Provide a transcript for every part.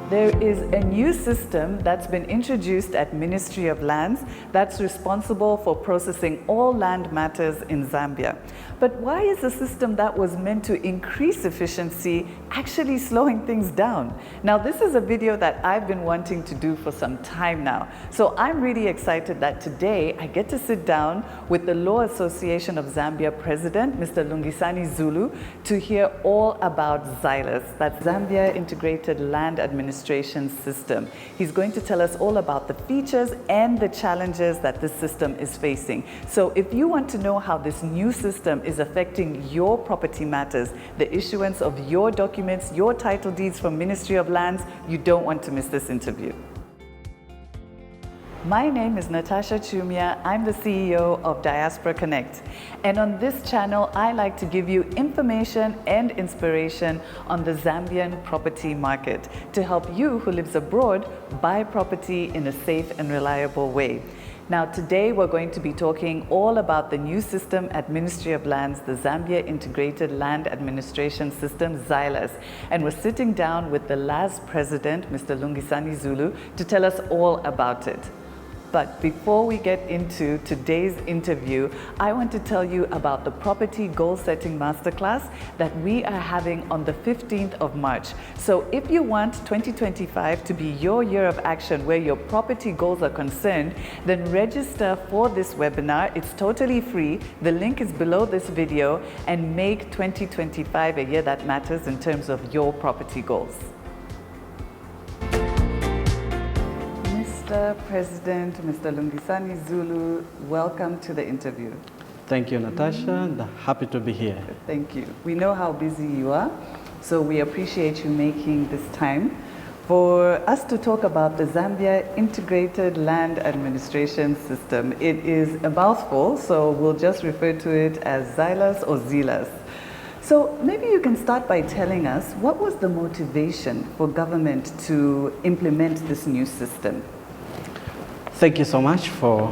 There is a new system that's been introduced at Ministry of Lands that's responsible for processing all land matters in Zambia. But why is a system that was meant to increase efficiency actually slowing things down? Now, this is a video that I've been wanting to do for some time now. So I'm really excited that today I get to sit down with the Law Association of Zambia President, Mr. Lungisani Zulu, to hear all about ZILAS, that's Zambia Integrated Land Administration System. He's going to tell us all about the features and the challenges that this system is facing. So if you want to know how this new system is affecting your property matters, the issuance of your documents, your title deeds from Ministry of Lands, you don't want to miss this interview. My name is Natasha Chumia. I'm the CEO of Diaspora Connect. And on this channel, I like to give you information and inspiration on the Zambian property market to help you who lives abroad buy property in a safe and reliable way. Now, today we're going to be talking all about the new system at Ministry of Lands, the Zambia Integrated Land Administration System, ZILAS. And we're sitting down with the LAS President, Mr. Lungisani Zulu, to tell us all about it. But before we get into today's interview, I want to tell you about the Property Goal Setting Masterclass that we are having on the 15th of March. So if you want 2025 to be your year of action where your property goals are concerned, then register for this webinar. It's totally free. The link is below this video, and make 2025 a year that matters in terms of your property goals. Mr. President, Mr. Lungisani Zulu, welcome to the interview. Thank you, Natasha, and happy to be here. Thank you. We know how busy you are, so we appreciate you making this time for us to talk about the Zambia Integrated Land Administration System. It is a mouthful, so we'll just refer to it as ZILAS or ZILAS. So maybe you can start by telling us, what was the motivation for government to implement this new system? Thank you so much for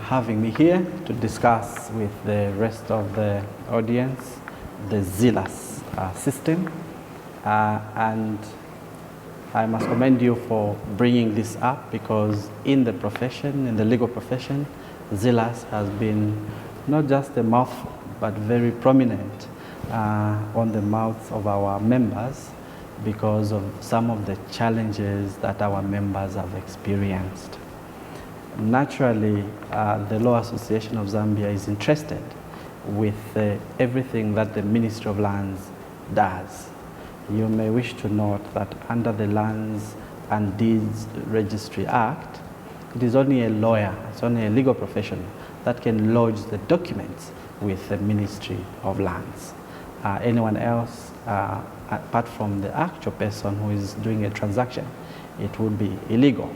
having me here to discuss with the rest of the audience the ZILAS system. And I must commend you for bringing this up, because in the profession, in the legal profession, ZILAS has been not just a mouthful, but very prominent on the mouths of our members because of some of the challenges that our members have experienced. Naturally, the Law Association of Zambia is interested with everything that the Ministry of Lands does. You may wish to note that under the Lands and Deeds Registry Act, it is only a lawyer, it's only a legal professional that can lodge the documents with the Ministry of Lands. Anyone else, apart from the actual person who is doing a transaction, it would be illegal.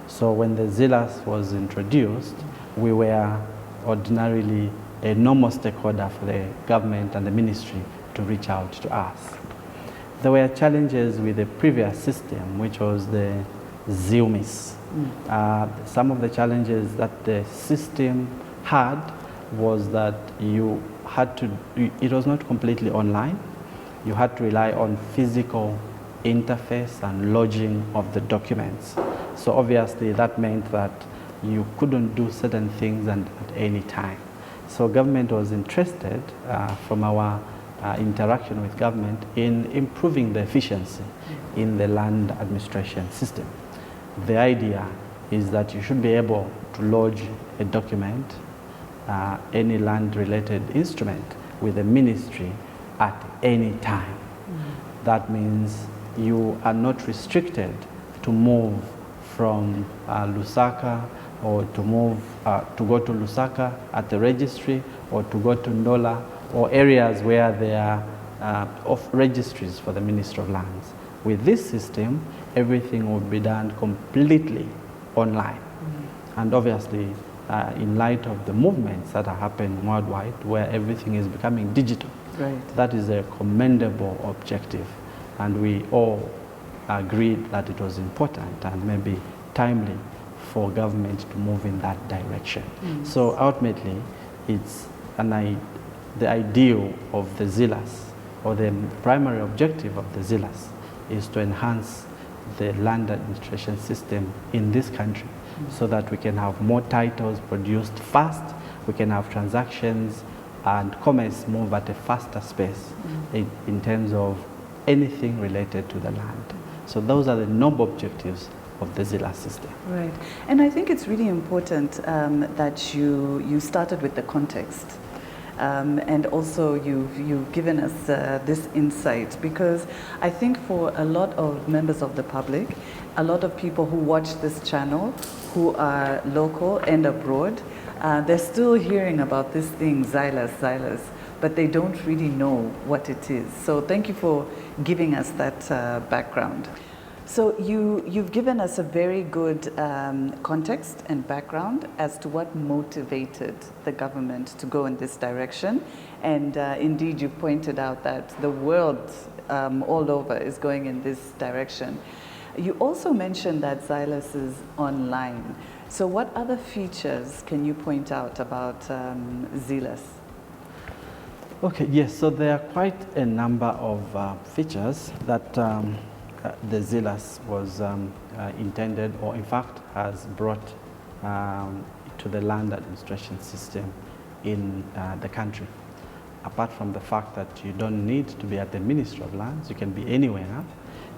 So when the ZILAS was introduced, we were ordinarily a normal stakeholder for the government and the ministry to reach out to us. There were challenges with the previous system, which was the ZILMIS. Some of the challenges that the system had was that you had to, it was not completely online. You had to rely on physical interface and lodging of the documents. So obviously that meant that you couldn't do certain things and at any time. So government was interested from our interaction with government in improving the efficiency in the land administration system. The idea is that you should be able to lodge a document, any land-related instrument with the ministry at any time. That means you are not restricted to move from Lusaka, or to move to go to Lusaka at the registry, or to go to Ndola, or areas where there are of registries for the Ministry of Lands. With this system, everything will be done completely online. And obviously, in light of the movements that are happening worldwide, where everything is becoming digital, that is a commendable objective. And we all agreed that it was important and maybe timely for government to move in that direction. So ultimately, it's the ideal of the ZILAS, or the primary objective of the ZILAS, is to enhance the land administration system in this country, so that we can have more titles produced fast, we can have transactions and commerce move at a faster pace in terms of anything related to the land. So those are the noble objectives of the ZILAS system. Right. And I think it's really important that you started with the context. And also you've given us this insight, because I think for a lot of members of the public, a lot of people who watch this channel who are local and abroad, they're still hearing about this thing, ZILAS, but they don't really know what it is. So thank you for giving us that background. So you've given us a very good context and background as to what motivated the government to go in this direction. And indeed, you pointed out that the world all over is going in this direction. You also mentioned that ZILAS is online. So what other features can you point out about ZILAS? Okay, yes, so there are quite a number of features that the ZILAS was intended, or in fact has brought to the land administration system in the country. Apart from the fact that you don't need to be at the Ministry of Lands, you can be anywhere.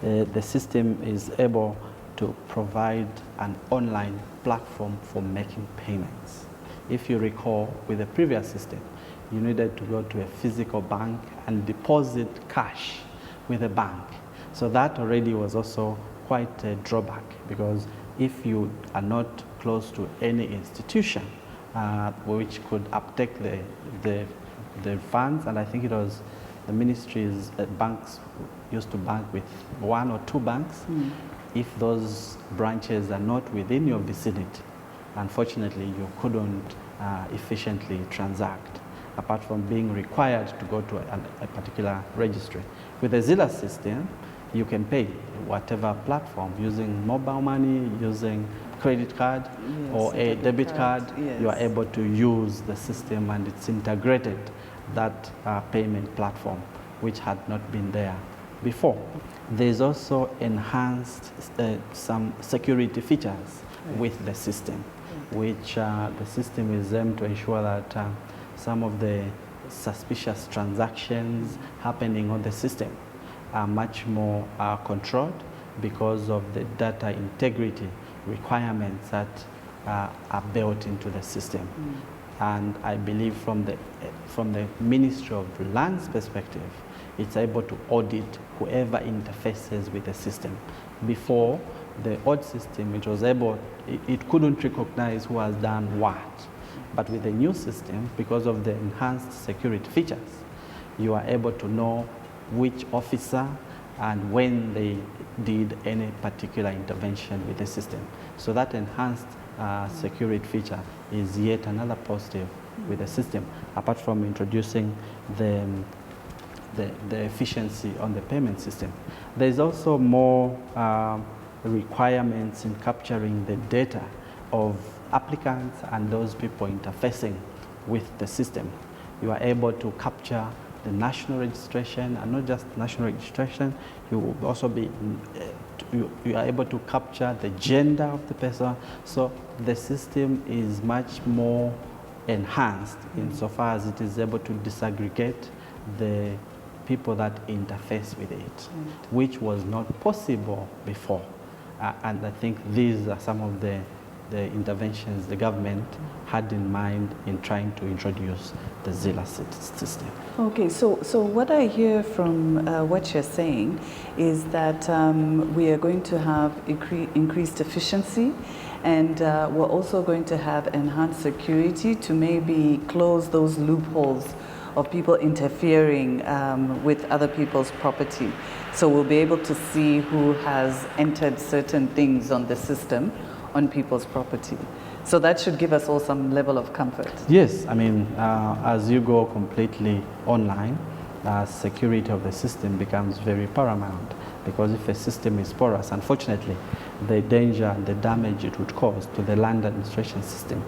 The system is able to provide an online platform for making payments. If you recall, with the previous system, you needed to go to a physical bank and deposit cash with a bank. So that already was also quite a drawback, because if you are not close to any institution which could uptake the funds, and I think it was the ministries, banks used to bank with 1 or 2 banks. If those branches are not within your vicinity, unfortunately you couldn't efficiently transact, apart from being required to go to a particular registry. With the ZILAS system, you can pay whatever platform using mobile money, using credit card, yes, or a debit card. Yes. You are able to use the system, and it's integrated that payment platform, which had not been there before. There's also enhanced some security features with the system, which the system is aimed to ensure that some of the suspicious transactions happening on the system are much more controlled, because of the data integrity requirements that are built into the system. And I believe from the Ministry of Lands perspective, it's able to audit whoever interfaces with the system. Before, the old system, it couldn't recognize who has done what. But with the new system, because of the enhanced security features, you are able to know which officer and when they did any particular intervention with the system. So that enhanced security feature is yet another positive with the system, apart from introducing the efficiency on the payment system. There's also more requirements in capturing the data of applicants and those people interfacing with the system. You are able to capture the national registration, and not just national registration, you will also be you are able to capture the gender of the person. So the system is much more enhanced insofar as it is able to disaggregate the people that interface with it, which was not possible before. And I think these are some of the interventions the government had in mind in trying to introduce the ZILAS system. Okay, so what I hear from what you're saying is that we are going to have increased efficiency, and we're also going to have enhanced security to maybe close those loopholes of people interfering with other people's property. So we'll be able to see who has entered certain things on the system on people's property. So that should give us all some level of comfort. Yes, I mean, as you go completely online, security of the system becomes very paramount, because if a system is porous, unfortunately, the danger and the damage it would cause to the land administration system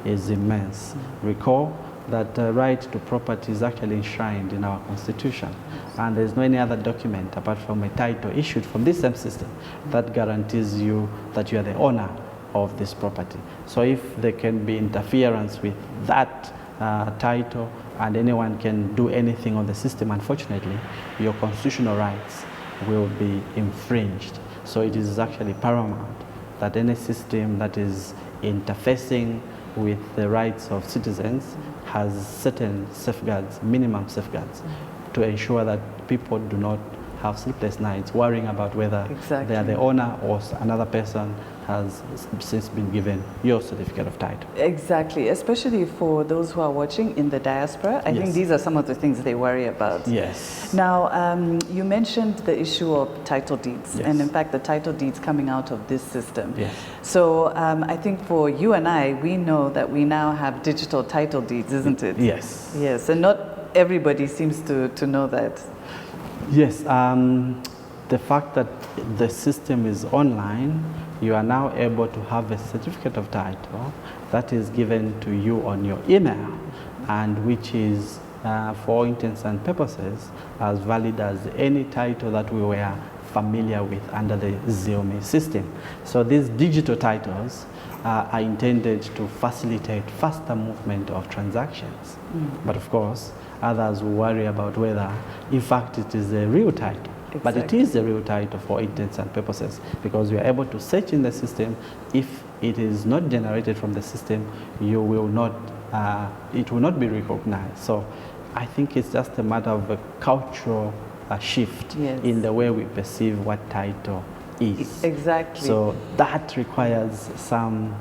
is immense. Recall, that the right to property is actually enshrined in our constitution, and there's no any other document apart from a title issued from this same system that guarantees you that you are the owner of this property. So if there can be interference with that title and anyone can do anything on the system, unfortunately, your constitutional rights will be infringed. So it is actually paramount that any system that is interfacing with the rights of citizens has certain safeguards, minimum safeguards, to ensure that people do not have sleepless nights worrying about whether they are the owner or another person has since been given your certificate of title. Exactly, especially for those who are watching in the diaspora. I think these are some of the things they worry about. Yes. Now, you mentioned the issue of title deeds, and in fact the title deeds coming out of this system. Yes. So I think for you and I, we know that we now have digital title deeds, isn't it? Yes. Yes, and not everybody seems to know that. Yes, the fact that the system is online, you are now able to have a certificate of title that is given to you on your email, and which is, for all intents and purposes, as valid as any title that we were familiar with under the ZILMI system. So these digital titles are intended to facilitate faster movement of transactions. But of course, others will worry about whether, in fact, it is a real title. But it is a real title for intents and purposes, because we are able to search in the system. If it is not generated from the system, you will not, it will not be recognized. So I think it's just a matter of a cultural shift in the way we perceive what title is. Exactly. So that requires some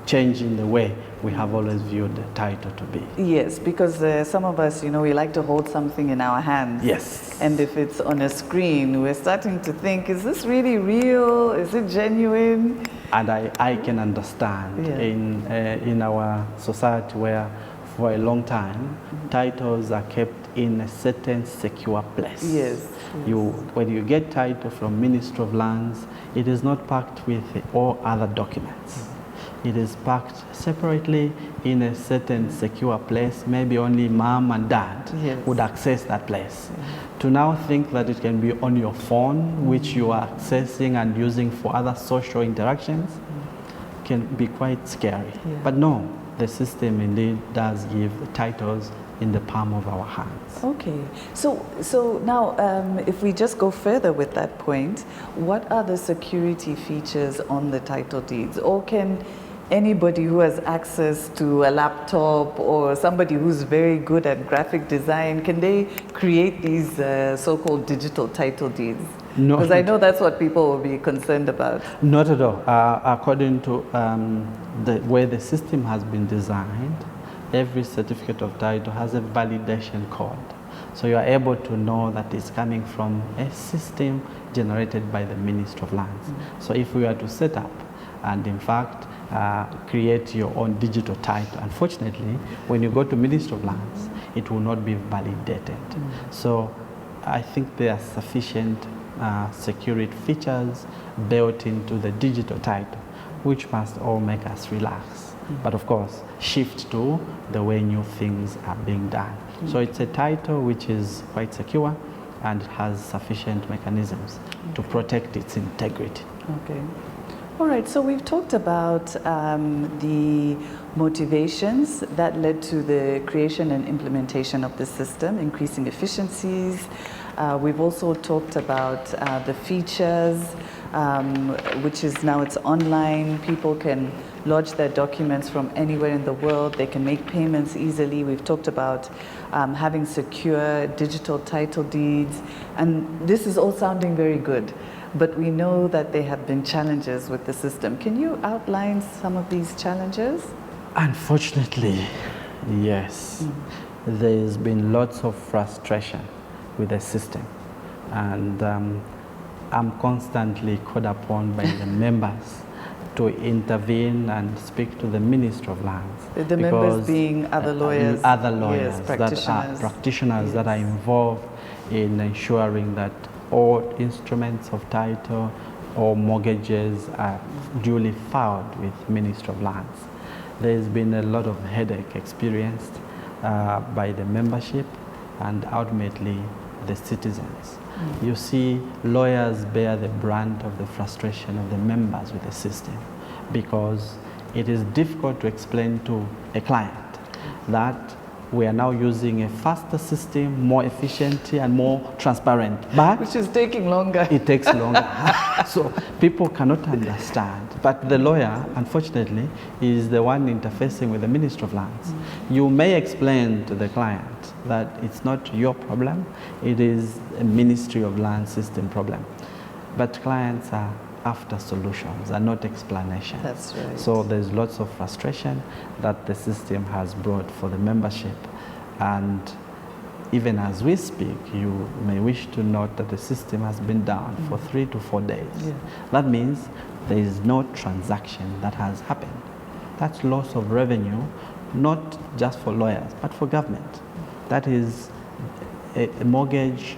change in the way we have always viewed the title to be. Yes, because some of us, we like to hold something in our hands. Yes. And if it's on a screen, we're starting to think, is this really real? Is it genuine? And I can understand in our society where for a long time, titles are kept in a certain secure place. Yes. When you get title from Ministry of Lands, it is not packed with all other documents. It is packed separately in a certain secure place. Maybe only mom and dad would access that place. To now think that it can be on your phone, which you are accessing and using for other social interactions, can be quite scary. But no, the system indeed does give the titles in the palm of our hands. Okay, so now if we just go further with that point, what are the security features on the title deeds? Or can anybody who has access to a laptop or somebody who's very good at graphic design, can they create these so-called digital title deeds? Because I know that's what people will be concerned about. Not at all. According to the way the system has been designed, every certificate of title has a validation code. So you are able to know that it's coming from a system generated by the Ministry of Lands. So if we were to set up and in fact create your own digital title, unfortunately, when you go to Ministry of Lands, it will not be validated. So I think there are sufficient security features built into the digital title, which must all make us relax. But of course, shift to the way new things are being done. So it's a title which is quite secure and has sufficient mechanisms to protect its integrity. Okay. All right, so we've talked about the motivations that led to the creation and implementation of the system, increasing efficiencies. We've also talked about the features, which is now it's online. People can lodge their documents from anywhere in the world. They can make payments easily. We've talked about having secure digital title deeds. And this is all sounding very good. But we know that there have been challenges with the system. Can you outline some of these challenges? Unfortunately, yes. There's been lots of frustration with the system. And I'm constantly called upon by the members to intervene and speak to the Ministry of Lands. The members being other lawyers? Other lawyers, yes, practitioners that are involved in ensuring that all instruments of title or mortgages are duly filed with Ministry of Lands. there's been a lot of headache experienced by the membership and ultimately the citizens. You see, lawyers bear the brunt of the frustration of the members with the system because it is difficult to explain to a client that we are now using a faster system, more efficient and more transparent. But which is taking longer. it takes longer. So people cannot understand. But the lawyer, unfortunately, is the one interfacing with the Ministry of Lands. You may explain to the client that it's not your problem, it is a Ministry of Land system problem. But clients are after solutions and not explanations. That's right. So there's lots of frustration that the system has brought for the membership. And even as we speak, you may wish to note that the system has been down for 3 to 4 days. Yeah. That means there is no transaction that has happened. That's loss of revenue, not just for lawyers, but for government. That is a mortgage.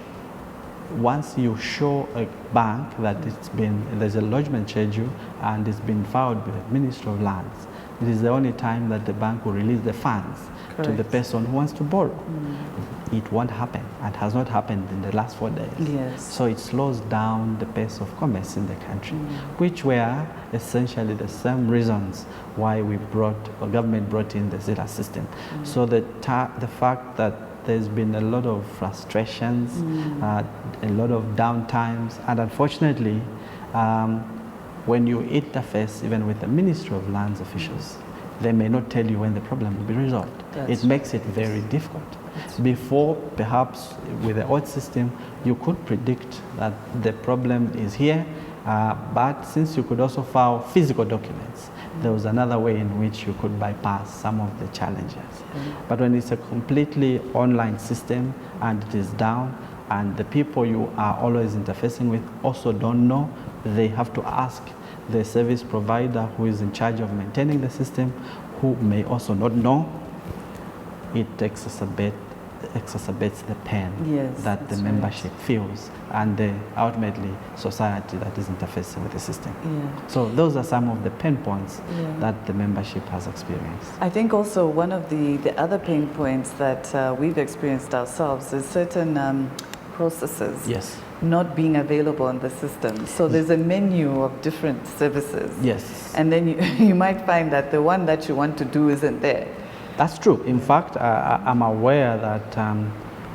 Once you show a bank that there's a lodgement schedule and it's been filed with the Ministry of Lands, it is the only time that the bank will release the funds to the person who wants to borrow. It won't happen and has not happened in the last 4 days. Yes. So it slows down the pace of commerce in the country, which were essentially the same reasons why government brought in the ZILAS system. So the fact that there's been a lot of frustrations, a lot of downtimes, and unfortunately, when you interface even with the Ministry of Lands officials, they may not tell you when the problem will be resolved. It makes it very difficult. Before, perhaps with the old system, you could predict that the problem is here, but since you could also file physical documents, there was another way in which you could bypass some of the challenges. But when it's a completely online system and it is down, and the people you are always interfacing with also don't know, they have to ask the service provider who is in charge of maintaining the system, who may also not know, it exacerbates the pain that the membership feels and ultimately society that is interfacing with the system. So those are some of the pain points that the membership has experienced. I think also one of the other pain points that we've experienced ourselves is certain processes not being available in the system. So there's a menu of different services. And then you might find that the one that you want to do isn't there. That's true. In fact, I'm aware that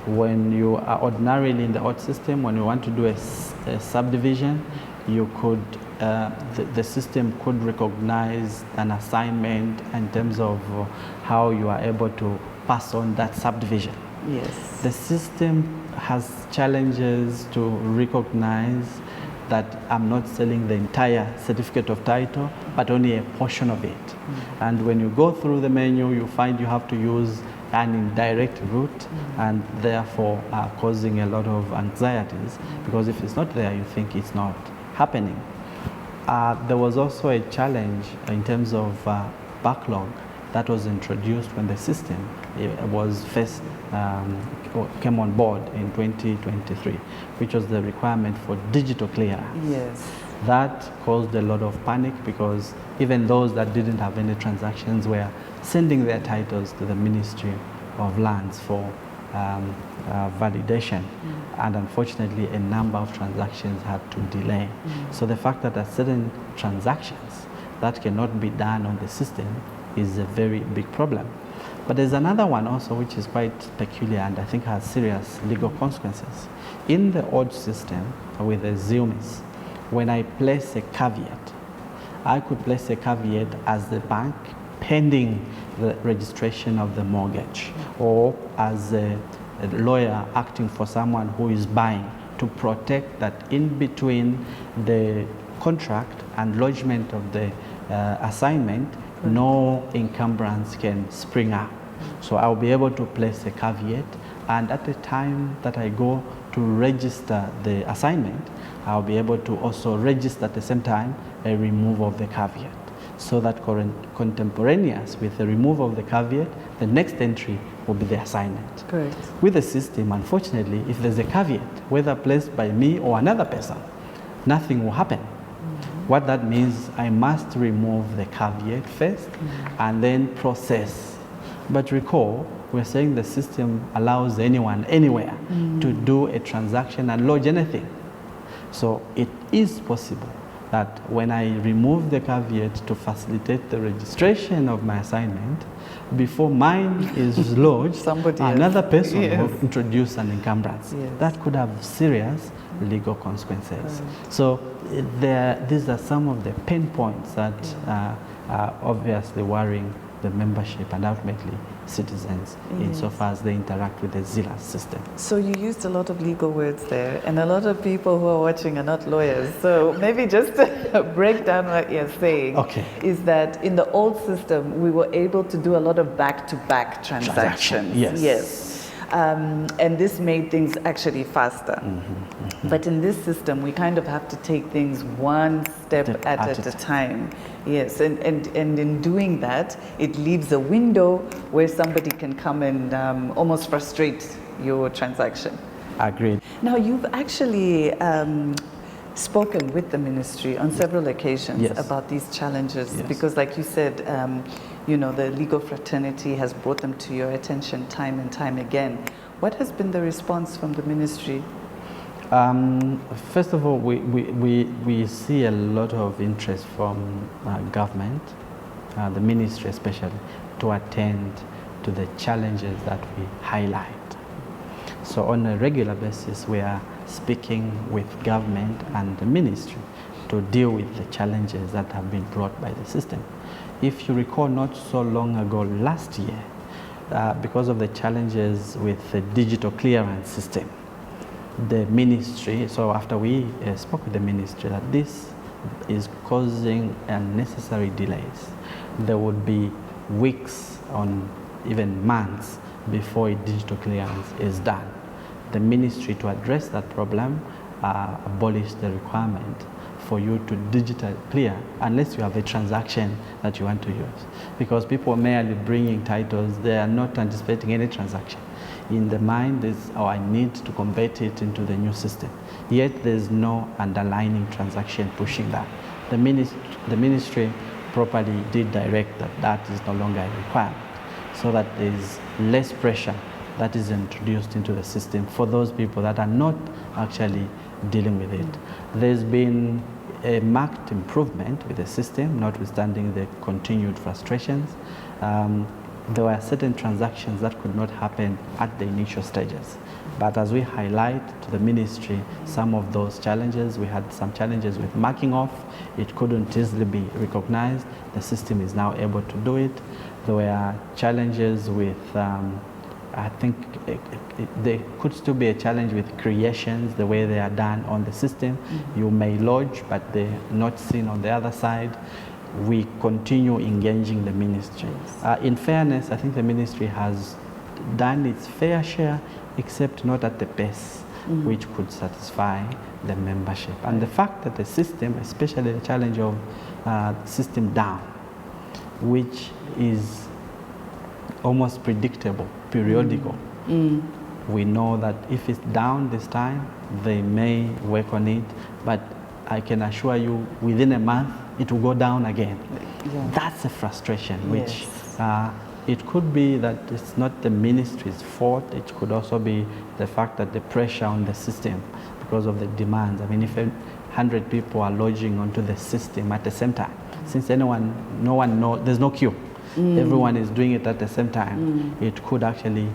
when you are ordinarily in the old system, when you want to do a subdivision, you could, the system could recognize an assignment in terms of how you are able to pass on that subdivision. The system has challenges to recognize that I'm not selling the entire certificate of title, but only a portion of it. And when you go through the menu, you find you have to use an indirect route, and therefore causing a lot of anxieties, because if it's not there, you think it's not happening. There was also a challenge in terms of backlog that was introduced when the system was first came on board in 2023, which was the requirement for digital clearance. That caused a lot of panic because even those that didn't have any transactions were sending their titles to the Ministry of Lands for validation. And unfortunately, a number of transactions had to delay. So the fact that there are certain transactions that cannot be done on the system is a very big problem. But there's another one also which is quite peculiar and I think has serious legal consequences. In the old system with the ZILAS, when I place a caveat, I could place a caveat as the bank pending the registration of the mortgage, or as a lawyer acting for someone who is buying, to protect that in between the contract and lodgement of the assignment, no encumbrance can spring up. So I'll be able to place a caveat, and at the time that I go to register the assignment, I'll be able to also register at the same time a removal of the caveat, so that contemporaneous with the removal of the caveat, the next entry will be the assignment. Correct. With the system, unfortunately, if there's a caveat, whether placed by me or another person, nothing will happen. What that means, I must remove the caveat first and then process. But recall, we're saying the system allows anyone, anywhere, to do a transaction and lodge anything. So it is possible that when I remove the caveat to facilitate the registration of my assignment, before mine is lodged, another person will introduce an encumbrance. That could have serious legal consequences. So these are some of the pain points that are obviously worrying the membership and ultimately citizens insofar as they interact with the ZILAS system. So you used a lot of legal words there, and a lot of people who are watching are not lawyers. So maybe just to break down what you're saying is that in the old system, we were able to do a lot of back-to-back transactions. Yes. And this made things actually faster. But in this system, we kind of have to take things one step at a time. Yes, and in doing that, it leaves a window where somebody can come and almost frustrate your transaction. Agreed. Now, you've actually spoken with the ministry on several occasions about these challenges because, like you said, you know, the legal fraternity has brought them to your attention time and time again. What has been the response from the ministry? First of all, we see a lot of interest from government, the ministry especially, to attend to the challenges that we highlight. So on a regular basis, we are speaking with government and the ministry to deal with the challenges that have been brought by the system. If you recall, not so long ago, last year, because of the challenges with the digital clearance system, the ministry, so after we spoke with the ministry that this is causing unnecessary delays, there would be weeks on even months before a digital clearance is done. The ministry, to address that problem, abolished the requirement for you to digitally clear unless you have a transaction that you want to use. Because people merely bringing titles, they are not anticipating any transaction. In the mind is, oh, I need to convert it into the new system. Yet there's no underlying transaction pushing that. The ministry properly did direct that that is no longer a requirement, so that there's less pressure that is introduced into the system for those people that are not actually dealing with it. There's been a marked improvement with the system, notwithstanding the continued frustrations. There were certain transactions that could not happen at the initial stages. But as we highlight to the ministry some of those challenges, we had some challenges with marking off. It couldn't easily be recognized. The system is now able to do it. There were challenges with I think there could still be a challenge with creations, the way they are done on the system. You may lodge, but they're not seen on the other side. We continue engaging the ministry. In fairness, I think the ministry has done its fair share, except not at the pace which could satisfy the membership. And the fact that the system, especially the challenge of system down, which is almost predictable, periodical. We know that if it's down this time, they may work on it, but I can assure you within a month, it will go down again. That's a frustration, which it could be that it's not the ministry's fault. It could also be the fact that the pressure on the system because of the demands. I mean, if 100 people are lodging onto the system at the same time, since no one knows, there's no queue. Everyone is doing it at the same time. It could actually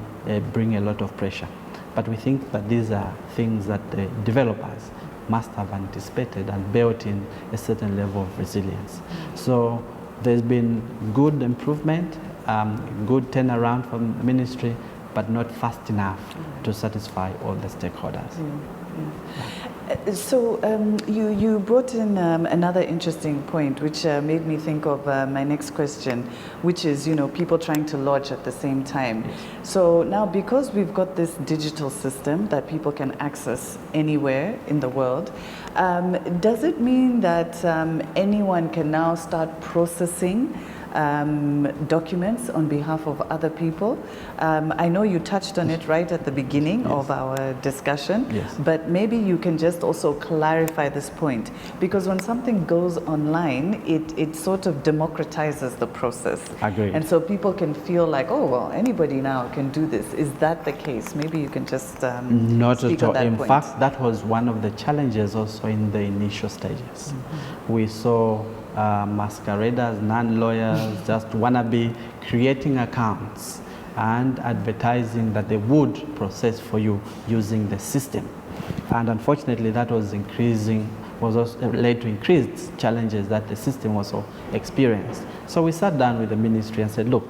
bring a lot of pressure. But we think that these are things that the developers must have anticipated and built in a certain level of resilience. So there's been good improvement, good turnaround from the ministry, but not fast enough to satisfy all the stakeholders. So you brought in another interesting point, which made me think of my next question, which is, you know, people trying to lodge at the same time. So now, because we've got this digital system that people can access anywhere in the world, does it mean that anyone can now start processing documents on behalf of other people? I know you touched on it right at the beginning of our discussion, but maybe you can just also clarify this point, because when something goes online, it sort of democratizes the process. Agreed. And so people can feel like, oh, well, anybody now can do this. Is that the case? Maybe you can just Not speak at all. on that In point. fact, that was one of the challenges also in the initial stages. We saw masqueraders, non-lawyers, just wannabe creating accounts and advertising that they would process for you using the system. And unfortunately, that was also led to increased challenges that the system also experienced. So we sat down with the ministry and said, look,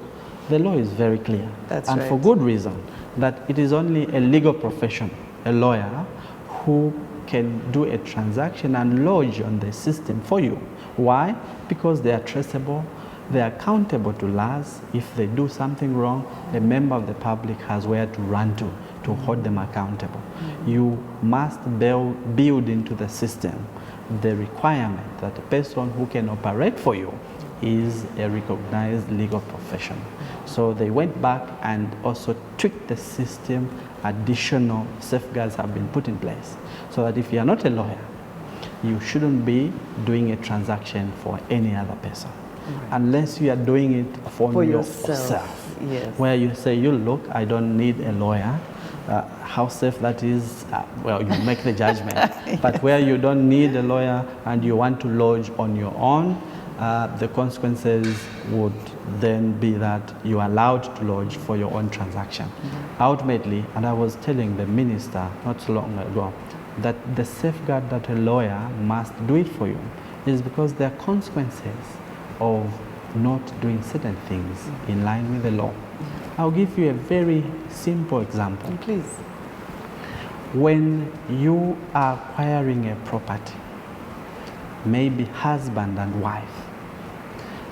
the law is very clear, and for good reason, that it is only a legal profession, a lawyer, who can do a transaction and lodge on the system for you. Why? Because they are traceable, they are accountable to laws. If they do something wrong, a member of the public has where to run to hold them accountable. You must build into the system the requirement that a person who can operate for you is a recognized legal profession. So they went back and also tweaked the system. Additional safeguards have been put in place so that if you are not a lawyer, you shouldn't be doing a transaction for any other person, unless you are doing it for yourself. Yes. Where you say, you look, I don't need a lawyer. How safe that is, well, you make the judgment. But where you don't need a lawyer and you want to lodge on your own, the consequences would then be that you are allowed to lodge for your own transaction. Ultimately, and I was telling the minister not so long ago, that the safeguard that a lawyer must do it for you is because there are consequences of not doing certain things in line with the law. I'll give you a very simple example. Please. When you are acquiring a property, maybe husband and wife,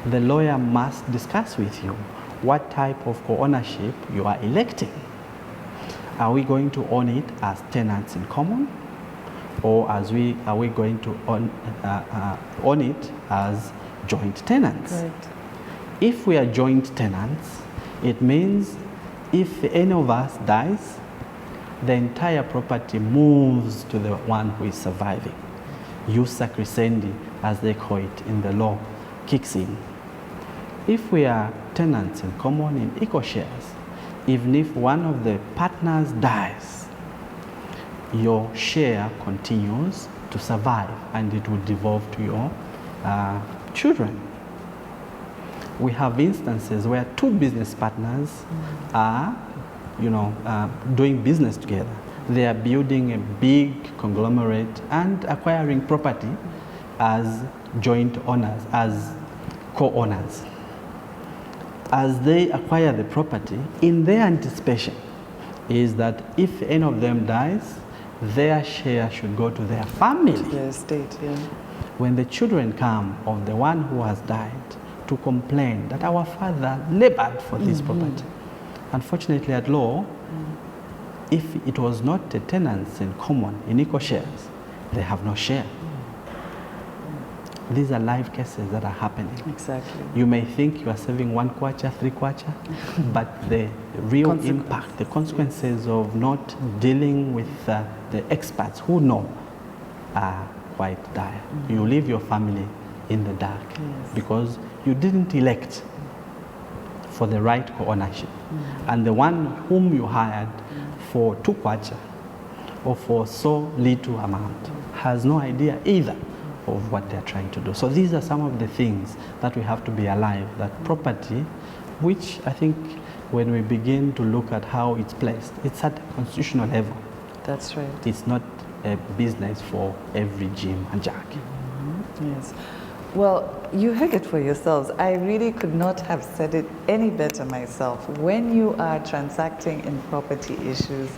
the lawyer must discuss with you what type of co-ownership you are electing. Are we going to own it as tenants in common? Or are we going to own it as joint tenants? Right. If we are joint tenants, it means if any of us dies, the entire property moves to the one who is surviving. Jus sacrosanti, as they call it in the law, kicks in. If we are tenants in common in equal shares, even if one of the partners dies, your share continues to survive and it will devolve to your children. We have instances where two business partners are, doing business together. They are building a big conglomerate and acquiring property as joint owners, as co-owners. As they acquire the property, in their anticipation is that if any of them dies, their share should go to their family. To their estate, yeah. When the children come of the one who has died to complain that our father labored for this property, unfortunately at law, if it was not the tenants in common, in equal shares, they have no share. These are live cases that are happening. Exactly. You may think you are saving 1 kwacha, 3 kwacha, but the real impact, the consequences of not dealing with the experts who know are quite dire. You leave your family in the dark because you didn't elect for the right co-ownership. And the one whom you hired for 2 kwacha or for so little amount has no idea either of what they're trying to do. So these are some of the things that we have to be alive, that property, which I think when we begin to look at how it's placed, it's at a constitutional level. That's right. It's not a business for every Jim and Jack. Yes. Well, you heard it for yourselves. I really could not have said it any better myself. When you are transacting in property issues,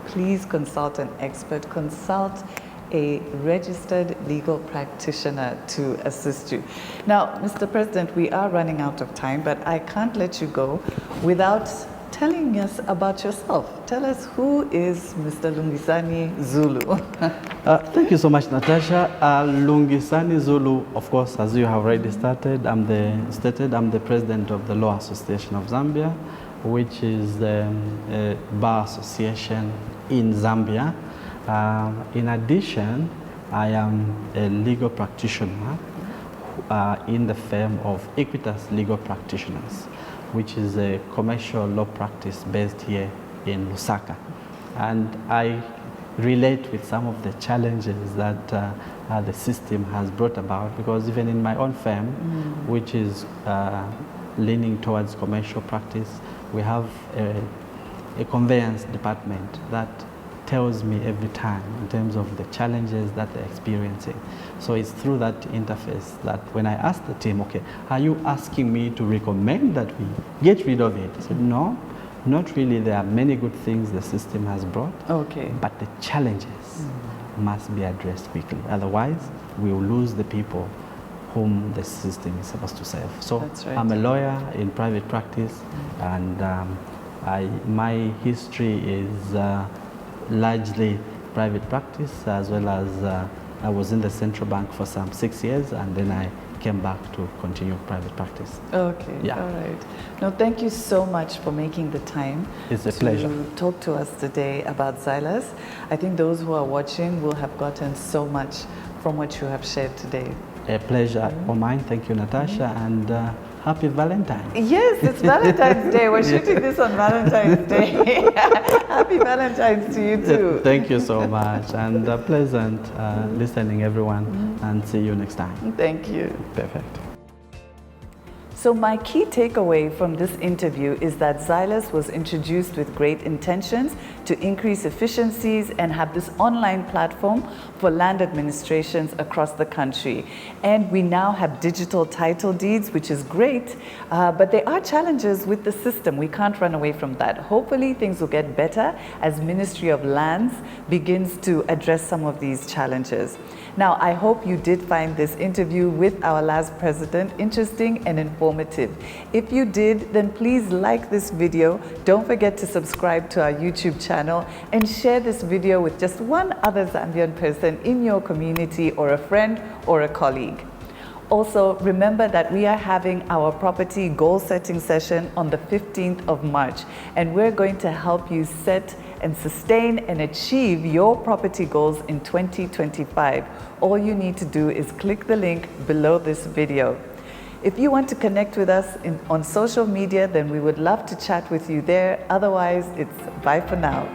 please consult an expert. Consult a registered legal practitioner to assist you. Now, Mr. President, we are running out of time, but I can't let you go without telling us about yourself. Tell us, who is Mr. Lungisani Zulu? Thank you so much, Natasha. Lungisani Zulu, of course, as you have already I'm the president of the Law Association of Zambia, which is the bar association in Zambia. In addition, I am a legal practitioner in the firm of Equitas Legal Practitioners, which is a commercial law practice based here in Lusaka. And I relate with some of the challenges that the system has brought about, because even in my own firm, which is leaning towards commercial practice, we have a conveyance department that tells me every time in terms of the challenges that they're experiencing. So it's through that interface that when I ask the team, okay, are you asking me to recommend that we get rid of it? I said, no, not really. There are many good things the system has brought, but the challenges must be addressed quickly. Otherwise, we will lose the people whom the system is supposed to serve. So right. I'm a lawyer in private practice, and my history is largely private practice, as well as I was in the central bank for some 6 years, and then I came back to continue private practice. Okay, yeah. All right. No, thank you so much for making the time. It's a pleasure. To talk to us today about ZILAS. I think those who are watching will have gotten so much from what you have shared today. A pleasure for mine. Thank you, Natasha, and happy Valentine's. Yes, it's Valentine's Day. We're shooting this on Valentine's Day. Happy Valentine's to you too. Thank you so much, and pleasant listening, everyone, and see you next time. Thank you. Perfect. So my key takeaway from this interview is that ZILAS was introduced with great intentions to increase efficiencies and have this online platform for land administrations across the country. And we now have digital title deeds, which is great, but there are challenges with the system. We can't run away from that. Hopefully things will get better as Ministry of Lands begins to address some of these challenges. Now, I hope you did find this interview with our last president interesting and informative. If you did, then please like this video. Don't forget to subscribe to our YouTube channel and share this video with just one other Zambian person in your community, or a friend or a colleague. Also, remember that we are having our property goal setting session on the 15th of March, and we're going to help you set and sustain and achieve your property goals in 2025. All you need to do is click the link below this video. If you want to connect with us on social media, then we would love to chat with you there. Otherwise, it's bye for now.